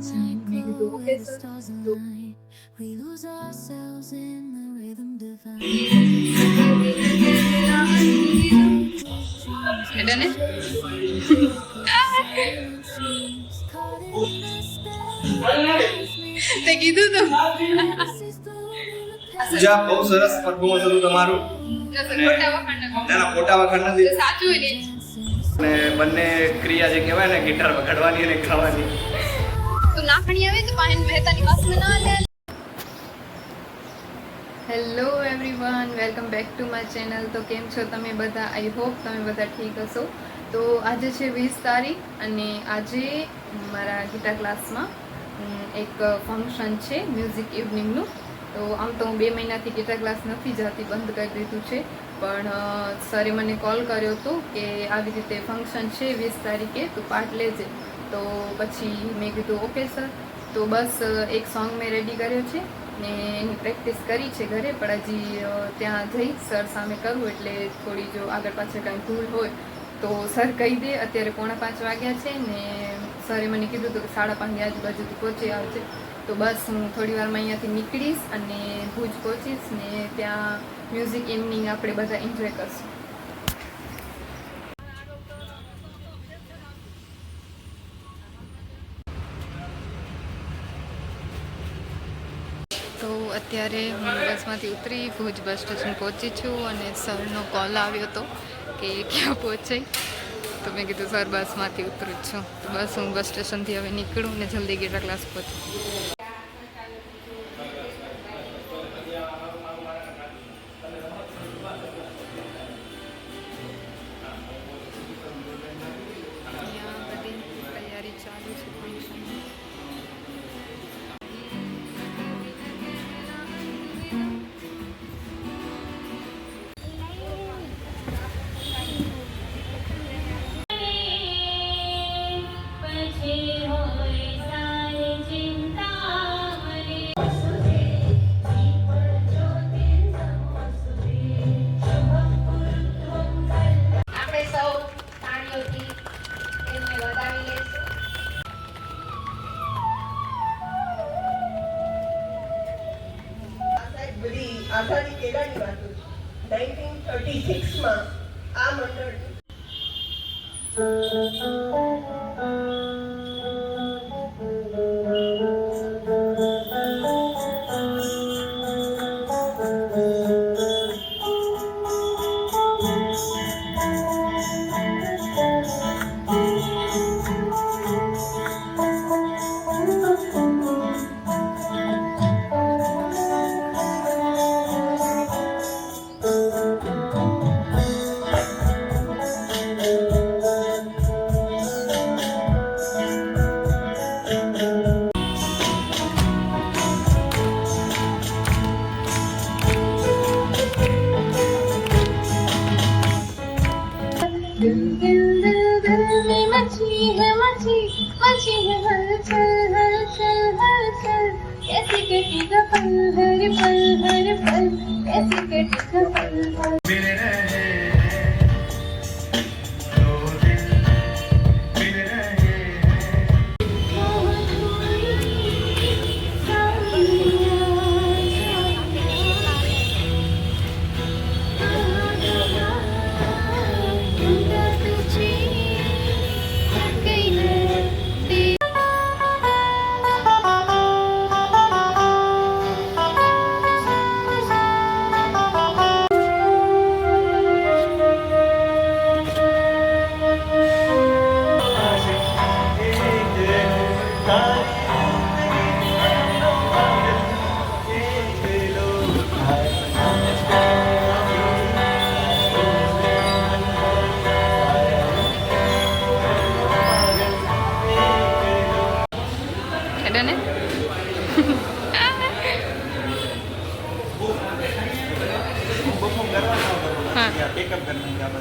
મેં કીધું okay sir. તો એટલે ને તે કીધું તો પૂજા બહુ સરસ પરફોર્મન્સ હતું તમારું. ના ફોટા વખાણ નથી સાચું હોય ને. અને બંને ક્રિયા જે કહેવાય ને ગિટાર વગાડવાની અને ખાવાની. તો નાખણી આવે તો પાણી મહેતાની વાસમાં ના લે. Hello everyone, welcome back to my channel. તો કેમ છો તમે બધા? આઈ હોપ તમે બધા ઠીક હશો. તો આજે છે 20 તારીખ અને આજે મારા ગીટાર ક્લાસમાં એક ફંક્શન છે મ્યુઝિક ઇવનિંગનું. તો આમ તો હું 2 મહિનાથી ગીટાર ક્લાસ નથી જતી, બંધ કરી દીધું છે. પણ સરે મને કોલ કર્યો હતો કે આવી રીતે ફંક્શન છે 20 તારીખે, તું પાર્ટ લેજે. તો પછી મેં કીધું ઓકે સર. તો બસ એક સોંગ મેં રેડી કર્યો છે ને એની પ્રેક્ટિસ કરી છે ઘરે, પણ હજી ત્યાં જઈ સર સામે કરવું એટલે થોડી જો આગળ પાછળ કાંઈ ભૂલ હોય તો સર કહી દે. અત્યારે 4:45 વાગ્યા છે ને સરે મને કીધું હતું કે 5:30 આજુબાજુથી પહોંચી આવજે. તો બસ હું થોડી વારમાં અહીંયાથી નીકળીશ અને ભુજ પહોંચીશ ને ત્યાં મ્યુઝિક ઇવનિંગ આપણે બધા એન્જોય કરશું. તો અત્યારે હું બસમાંથી ઉતરી ભુજ બસ સ્ટેશન પહોંચી છું અને સરનો કોલ આવ્યો હતો કે ક્યાં પહોંચાઈ. તો મેં કીધું સર બસમાંથી ઉતરું જ છું. તો બસ હું બસ સ્ટેશનથી હવે નીકળું ને જલ્દી ગીટાર ક્લાસ પહોંચું. બધી તૈયારી ચાલુ છે ફંક્શનની. આઝાદી પહેલાની વાતો છે. 1936માં આ મંડળ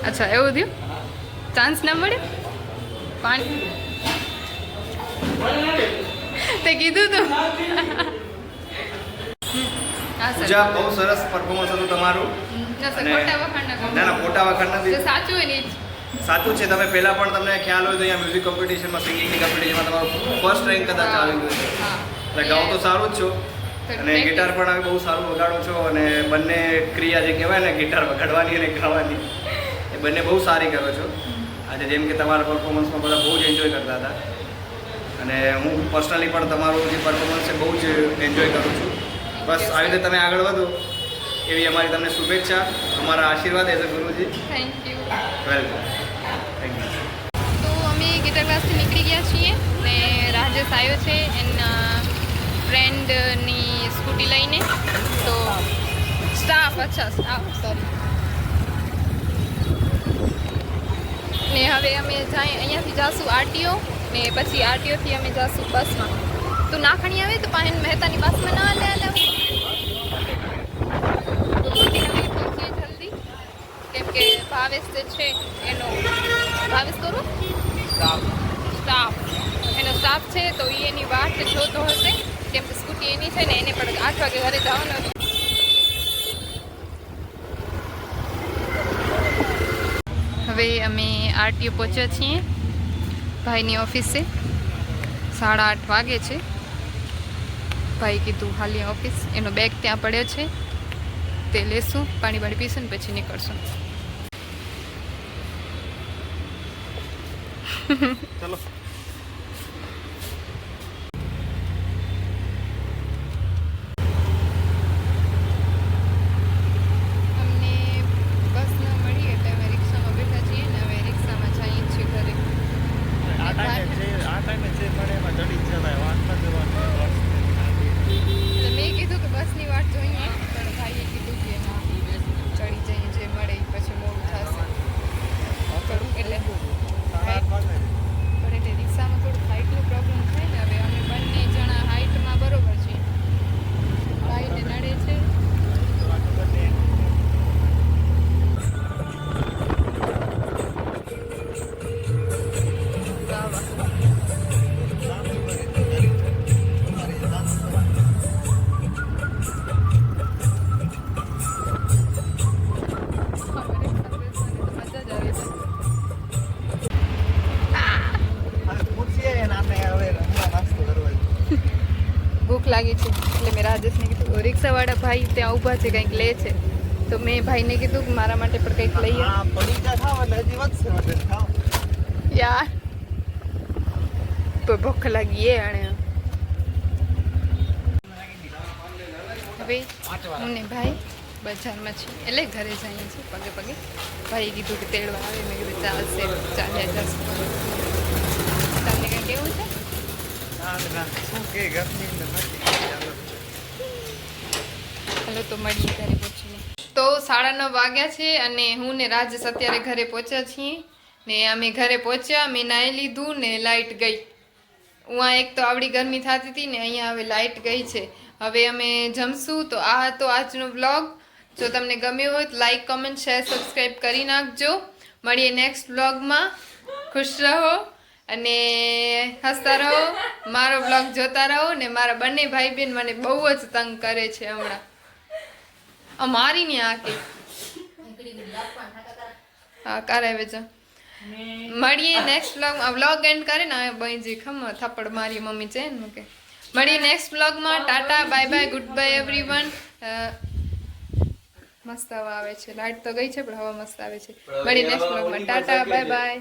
અચ્છા, એવું થયું? ચાન્સ ના મળ્યો? પાણી તે કીધું તું. પૂજા બહુ સરસ પરફોર્મન્સ હતું તમારું. ના ફોટા વખાણ ના ફોટા વખાણ નથી સાચું હોય ને. સાચું છે. તમે પહેલાં પણ તમને ખ્યાલ હોય તો અહીંયા મ્યુઝિક કોમ્પિટિશનમાં, સિંગિંગની કોમ્પિટિશનમાં તમારું ફર્સ્ટ રેન્ક કદાચ આવી ગયું છે. હા એટલે ગાવ તો સારું જ છો અને ગિટાર પણ હવે બહુ સારું વગાડો છો અને બંને ક્રિયા જે કહેવાય ને ગિટાર વગાડવાની અને ગાવાની એ બંને બહુ સારી કરો છો. આજે જેમ કે તમારા પરફોર્મન્સમાં બધા બહુ જ એન્જોય કરતા હતા અને હું પર્સનલી પણ તમારું જે પરફોર્મન્સ છે બહુ જ એન્જોય કરું છું. બસ આવી રીતે તમે આગળ વધો એવી અમારી તમને શુભેચ્છા, અમારા આશીર્વાદ as a Guruji. Thank you. Welcome. Thank you. તો અમે ગિટાર ક્લાસથી નીકળી ગયા છીએ ને રાજેશ આવ્યો છે એના ફ્રેન્ડની સ્કૂટી લઈને. તો સ્ટાફ સોરી. ને હવે અમે જાય અહીંયાથી જાશું આરટીઓ ને પછી આરટીઓથી અમે જાશું બસમાં. તો નાખણી આવે તો પાહન મહેતાની બસમાં ના લે જલ્દી, કેમ કે ભાવેશ જે છે એનો ભાવેશ કરું સ્ટાફ છે તો એ એની વાટ જોતો હશે, કેમ કે સ્કૂટી એની છે ને એને પણ 8 વાગે ઘરે જવાનું હતું. હવે અમે આરટીઓ પહોંચ્યા છીએ ભાઈની ઓફિસે. 8:30 વાગે છે. ભાઈ કીધું હાલી ઓફિસ, એનો બેગ ત્યાં પડ્યો છે તે લેશું, પાણી પીશું ને પછી નીકળશું. ચલો. અમને બસ ન મળી એટલે અમે રિક્ષામાં બેઠા છીએ ને હવે રિક્ષામાં જઈએ છીએ ઘરે. એટલે મેં કીધું કે બસની વાટ જોઈએ પણ ભાઈએ કીધું કે ના ચડી જઈએ, જે મળે ઈ પછી મોડું થશે થોડુંક. એટલે પણ એટલે રિક્ષામાં થોડુંક હાઇટનો પ્રોબ્લેમ થાય ને. હવે અમે બંને જણા હાઇટમાં બરોબર છીએ, ભાઈને નડે છે. વાહ વાહ. ભૂખ લાગી છે એટલે મેં રાજેશને કીધું રિક્ષાવાળા ભાઈ ત્યાં ઊભા છે કંઈક લે છે તો મેં ભાઈને કીધું કે મારા માટે પણ કંઈક લઈએ. યાર તો ભૂખ લાગી એ આણે. હવે હું ને ભાઈ બજારમાં છીએ એટલે ઘરે જઈએ છીએ પગે પગે. ભાઈએ કીધું કે તેડવા આવે, મેં કીધું ચાલશે, ચાલ્યા જશે. તમને કંઈ કેવું છે? હલો તો મળીએ ઘરે પહોંચીને. તો 9:30 વાગ્યા છે અને હું ને રાજેશ અત્યારે ઘરે પહોંચ્યા છીએ ને અમે ઘરે પહોંચ્યા, મેં નાહી લીધું ને લાઇટ ગઈ. ઉहाँ એક તો આવડી ગરમી થતી હતી ને અહીંયા હવે લાઇટ ગઈ છે. હવે અમે જમશું. તો આ હતો આજનો વ્લોગ. જો તમને ગમ્યો હોય તો લાઈક, કમેન્ટ, શેર, સબસ્ક્રાઈબ કરી નાખજો. મળીએ નેક્સ્ટ વ્લોગમાં. ખુશ રહો અને હસતા રહો, મારો વ્લોગ જોતા રહો ને મારા બંને ભાઈ બહેન મને બહુ જ તંગ કરે છે હમણાં. અમારી ને આ કે હા કરાવે છે. મળીએ નેક્સ્ટ વ્લોગમાં. વ્લોગ એન્ડ કરે ને બઈજી ખમ થપ્પડ મારી મમ્મી છે ને કે. મળીએ નેક્સ્ટ વ્લોગમાં. Tata, bye bye, good bye everyone. મસ્ત હવા આવે છે. લાઇટ તો ગઈ છે પણ હવા મસ્ત આવે છે. મળીએ નેક્સ્ટ વ્લોગમાં. Tata, bye bye.